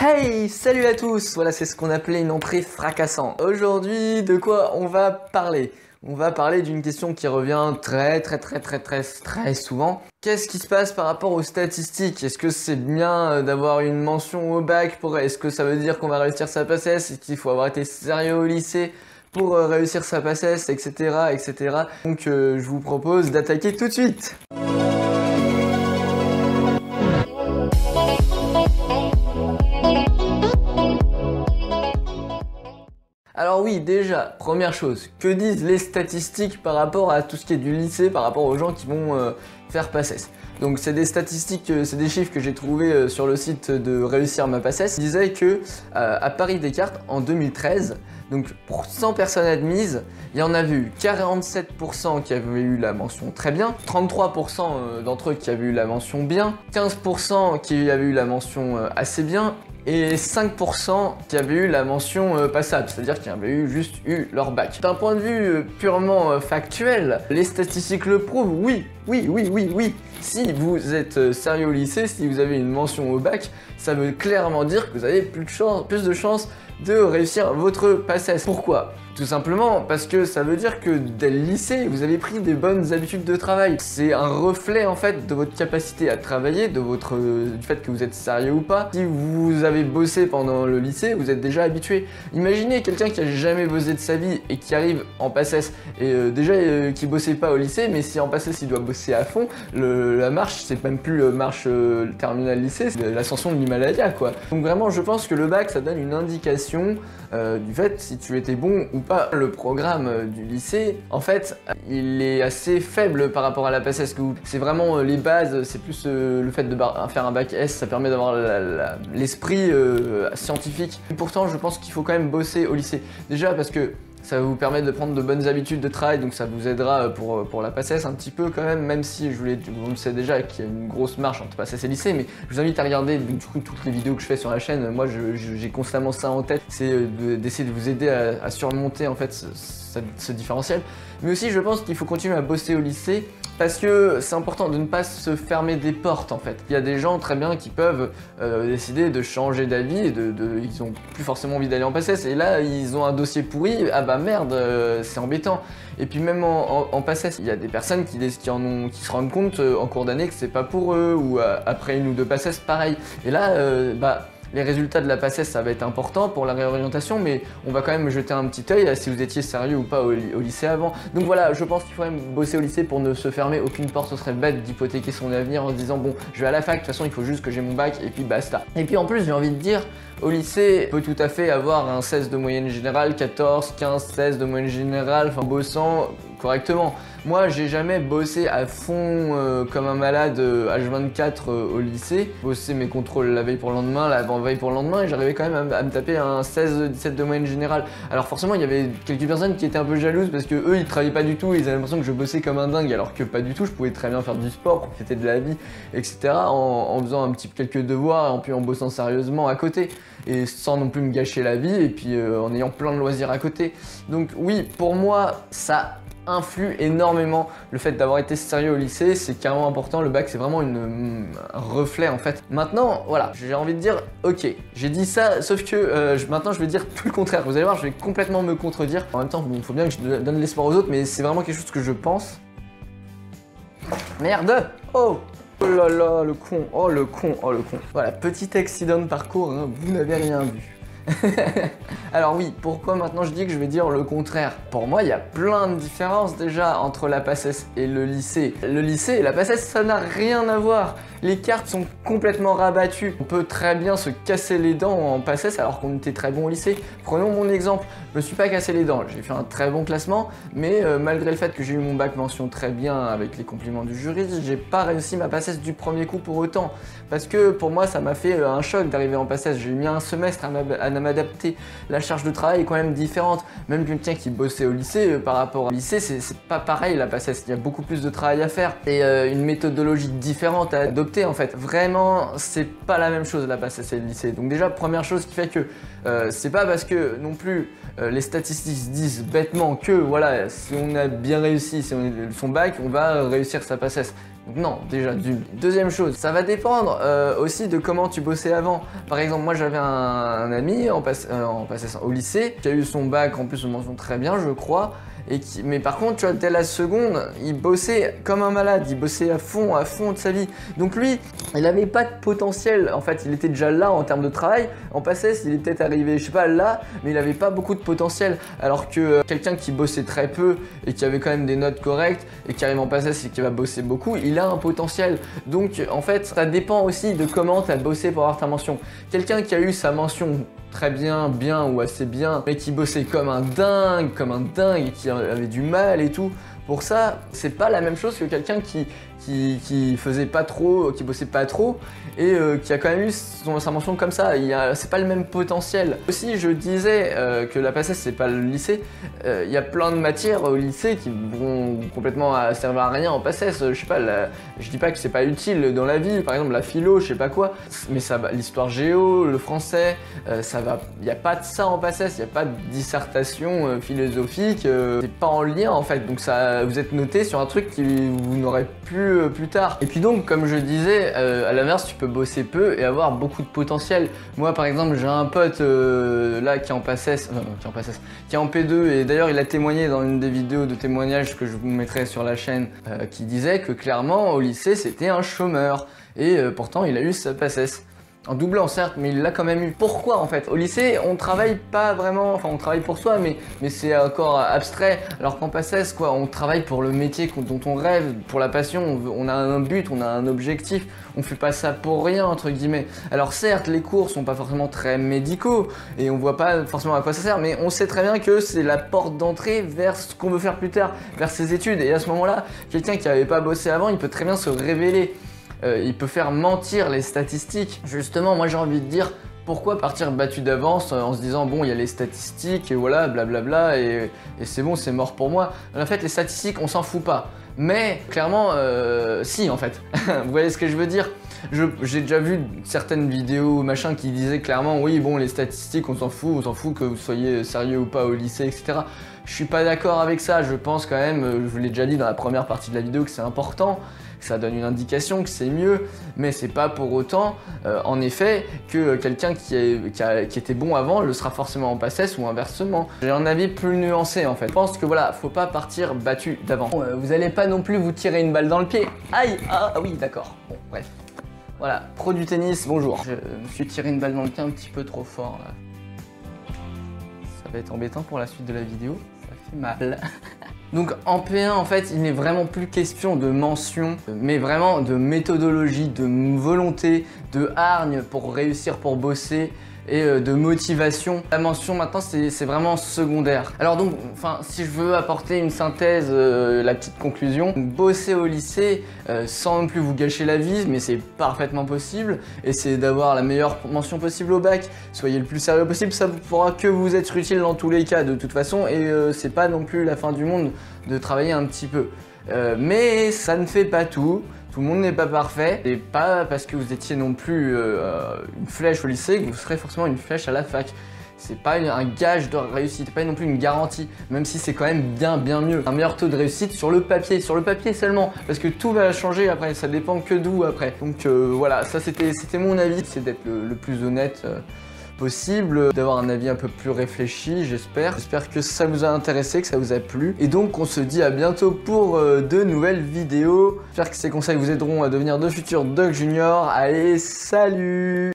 Hey, salut à tous. Voilà, c'est ce qu'on appelait une entrée fracassante. Aujourd'hui, de quoi on va parler? On va parler d'une question qui revient très souvent. Qu'est-ce qui se passe par rapport aux statistiques? Est-ce que c'est bien d'avoir une mention au bac est-ce que ça veut dire qu'on va réussir sa PACES? Est-ce qu'il faut avoir été sérieux au lycée pour réussir sa PACES, etc. Donc je vous propose d'attaquer tout de suite. Alors oui, déjà, première chose, que disent les statistiques par rapport à tout ce qui est du lycée, par rapport aux gens qui vont faire PACES? Donc c'est des statistiques, c'est des chiffres que j'ai trouvés sur le site de Réussir ma PACES. Ils disaient que à Paris Descartes, en 2013, donc pour 100 personnes admises, il y en avait eu 47% qui avaient eu la mention très bien, 33% d'entre eux qui avaient eu la mention bien, 15% qui avaient eu la mention assez bien, et 5% qui avaient eu la mention passable, c'est-à-dire qui avaient juste eu leur bac. D'un point de vue purement factuel, les statistiques le prouvent, oui. Si vous êtes sérieux au lycée, si vous avez une mention au bac, ça veut clairement dire que vous avez plus de chances de réussir votre PACES. Pourquoi? Tout simplement parce que ça veut dire que dès le lycée, vous avez pris des bonnes habitudes de travail. C'est un reflet en fait de votre capacité à travailler, du fait que vous êtes sérieux ou pas. Si vous avez bossé pendant le lycée, vous êtes déjà habitué. Imaginez quelqu'un qui a jamais bossé de sa vie et qui arrive en PACES et qui bossait pas au lycée, mais si en PACES il doit bosser à fond, la marche c'est même plus marche terminale lycée, c'est l'ascension de l'Himalaya quoi. Donc vraiment je pense que le bac ça donne une indication du fait si tu étais bon ou pas. Le programme du lycée, en fait, il est assez faible par rapport à la PACES. C'est vraiment les bases, c'est plus le fait de faire un bac S, ça permet d'avoir l'esprit scientifique. Et pourtant, je pense qu'il faut quand même bosser au lycée. Déjà parce que ça va vous permettre de prendre de bonnes habitudes de travail, donc ça vous aidera pour la PACES un petit peu quand même si vous le savez déjà qu'il y a une grosse marche entre PACES et lycée, mais je vous invite à regarder du coup toutes les vidéos que je fais sur la chaîne. Moi j'ai constamment ça en tête, c'est d'essayer de vous aider à surmonter en fait ce différentiel. Mais aussi je pense qu'il faut continuer à bosser au lycée parce que c'est important de ne pas se fermer des portes en fait. Il y a des gens très bien qui peuvent décider de changer d'avis et ils ont plus forcément envie d'aller en PACES et là ils ont un dossier pourri, ah bah merde, c'est embêtant. Et puis même en PACES, il y a des personnes qui se rendent compte en cours d'année que c'est pas pour eux ou après une ou deux PACES pareil. Et là les résultats de la PACES ça va être important pour la réorientation, mais on va quand même jeter un petit œil à si vous étiez sérieux ou pas au lycée avant. Donc voilà, je pense qu'il faut même bosser au lycée pour ne se fermer aucune porte. Ce serait bête d'hypothéquer son avenir en se disant bon, je vais à la fac, de toute façon il faut juste que j'ai mon bac et puis basta. Et puis en plus j'ai envie de dire, au lycée, on peut tout à fait avoir un 16 de moyenne générale, 14, 15, 16 de moyenne générale, enfin bossant correctement. Moi, j'ai jamais bossé à fond comme un malade H24 au lycée. Bossé mes contrôles la veille pour le lendemain, l'avant-veille pour le lendemain et j'arrivais quand même à me taper un 16-17 de moyenne générale. Alors forcément, il y avait quelques personnes qui étaient un peu jalouses parce que eux, ils travaillaient pas du tout, ils avaient l'impression que je bossais comme un dingue alors que pas du tout, je pouvais très bien faire du sport, profiter de la vie, etc. en faisant quelques devoirs et puis en bossant sérieusement à côté. Et sans non plus me gâcher la vie et puis en ayant plein de loisirs à côté. Donc oui, pour moi, ça influe énormément le fait d'avoir été sérieux au lycée, c'est carrément important. Le bac c'est vraiment un reflet en fait. Maintenant voilà, j'ai envie de dire ok, j'ai dit ça, sauf que maintenant je vais dire tout le contraire. Vous allez voir, je vais complètement me contredire. En même temps il faut bien que je donne l'espoir aux autres, mais c'est vraiment quelque chose que je pense. Merde. Oh là là, le con, oh le con. Voilà, petit accident de parcours, hein, vous n'avez rien vu. Alors oui, pourquoi maintenant je dis que je vais dire le contraire? Pour moi, il y a plein de différences déjà entre la PACES et le lycée. Le lycée et la PACES, ça n'a rien à voir. Les cartes sont complètement rabattues. On peut très bien se casser les dents en PACES alors qu'on était très bon au lycée. Prenons mon exemple, je me suis pas cassé les dents, j'ai fait un très bon classement, mais malgré le fait que j'ai eu mon bac mention très bien avec les compliments du jury, j'ai pas réussi ma PACES du premier coup pour autant. Parce que pour moi, ça m'a fait un choc d'arriver en PACES. J'ai mis un semestre à m'adapter. La charge de travail est quand même différente. Même quelqu'un qui bossait au lycée, par rapport au lycée, c'est pas pareil la PACES. Il y a beaucoup plus de travail à faire et une méthodologie différente à adopter en fait. Vraiment, c'est pas la même chose la PACES et le lycée. Donc déjà, première chose qui fait que c'est pas parce que non plus les statistiques disent bêtement que voilà, si on a bien réussi, si on a son bac, on va réussir sa PACES. Donc non, déjà d'une. Deuxième chose, ça va dépendre aussi de comment tu bossais avant. Par exemple, moi j'avais un ami au lycée qui a eu son bac, en plus une mention très bien je crois. Mais par contre, tu vois, dès la seconde, il bossait comme un malade, il bossait à fond de sa vie. Donc lui, il n'avait pas de potentiel, en fait, il était déjà là en termes de travail. En PACES, il est peut-être arrivé, je sais pas, là, mais il n'avait pas beaucoup de potentiel. Alors que quelqu'un qui bossait très peu et qui avait quand même des notes correctes et qui arrive en PACES et qui va bosser beaucoup, il a un potentiel. Donc en fait, ça dépend aussi de comment tu as bossé pour avoir ta mention. Quelqu'un qui a eu sa mention très bien ou assez bien, mais qui bossait comme un dingue et qui avait du mal et tout. Pour ça, c'est pas la même chose que quelqu'un qui faisait pas trop, qui bossait pas trop et qui a quand même eu sa mention comme ça. C'est pas le même potentiel. Aussi, je disais que la PACES c'est pas le lycée. Il y a plein de matières au lycée qui vont complètement servir à rien en PACES. Je sais pas, je dis pas que c'est pas utile dans la vie. Par exemple, la philo, je sais pas quoi. Mais ça va, l'histoire géo, le français, ça va. Il n'y a pas de ça en PACES. Il n'y a pas de dissertation philosophique. C'est pas en lien en fait. Donc ça, vous êtes noté sur un truc qui vous n'aurez plus tard. Et puis donc, comme je disais, à l'inverse, tu peux bosser peu et avoir beaucoup de potentiel. Moi, par exemple, j'ai un pote là qui est en PACES, qui est en P2 et d'ailleurs, il a témoigné dans une des vidéos de témoignage que je vous mettrai sur la chaîne, qui disait que clairement, au lycée, c'était un chômeur et pourtant, il a eu sa PACES. En doublant certes, mais il l'a quand même eu. Pourquoi en fait? Au lycée, on travaille pas vraiment, enfin on travaille pour soi, mais c'est encore abstrait. Alors qu'en PACES, quoi, on travaille pour le métier dont on rêve, pour la passion, on a un but, on a un objectif. On fait pas ça pour rien, entre guillemets. Alors certes, les cours sont pas forcément très médicaux, et on voit pas forcément à quoi ça sert, mais on sait très bien que c'est la porte d'entrée vers ce qu'on veut faire plus tard, vers ses études. Et à ce moment-là, quelqu'un qui avait pas bossé avant, il peut très bien se révéler. Il peut faire mentir les statistiques. Justement, moi j'ai envie de dire, pourquoi partir battu d'avance en se disant bon, il y a les statistiques et voilà, blablabla, et c'est bon, c'est mort pour moi. En fait, les statistiques, on s'en fout pas. Mais clairement, si en fait. Vous voyez ce que je veux dire? J'ai déjà vu certaines vidéos machin qui disaient clairement oui, bon, les statistiques, on s'en fout que vous soyez sérieux ou pas au lycée, etc. Je suis pas d'accord avec ça. Je pense quand même, je vous l'ai déjà dit dans la première partie de la vidéo, que c'est important. Ça donne une indication que c'est mieux, mais c'est pas pour autant, en effet, que quelqu'un qui était bon avant le sera forcément en PACES ou inversement. J'ai un avis plus nuancé en fait. Je pense que voilà, faut pas partir battu d'avant. Bon, vous allez pas non plus vous tirer une balle dans le pied. Aïe, ah oui, d'accord. Bon, bref. Voilà, pro du tennis, bonjour. Je me suis tiré une balle dans le pied un petit peu trop fort là. Ça va être embêtant pour la suite de la vidéo. Ça fait mal. Donc en P1 en fait il n'est vraiment plus question de mention mais vraiment de méthodologie, de volonté, de hargne pour réussir, pour bosser et de motivation. La mention maintenant c'est vraiment secondaire. Alors donc enfin si je veux apporter une synthèse, la petite conclusion, bosser au lycée sans non plus vous gâcher la vie, mais c'est parfaitement possible. Essayez d'avoir la meilleure mention possible au bac, soyez le plus sérieux possible, ça ne pourra que vous être utile dans tous les cas de toute façon et c'est pas non plus la fin du monde de travailler un petit peu. Mais ça ne fait pas tout. Tout le monde n'est pas parfait, et pas parce que vous étiez non plus une flèche au lycée que vous serez forcément une flèche à la fac. C'est pas un gage de réussite, pas non plus une garantie, même si c'est quand même bien mieux. Un meilleur taux de réussite sur le papier seulement, parce que tout va changer après, ça dépend que d'où après. Donc voilà, ça c'était mon avis, c'est d'être le plus honnête possible, d'avoir un avis un peu plus réfléchi, j'espère. J'espère que ça vous a intéressé, que ça vous a plu. Et donc on se dit à bientôt pour de nouvelles vidéos. J'espère que ces conseils vous aideront à devenir de futurs Doc Junior. Allez, salut!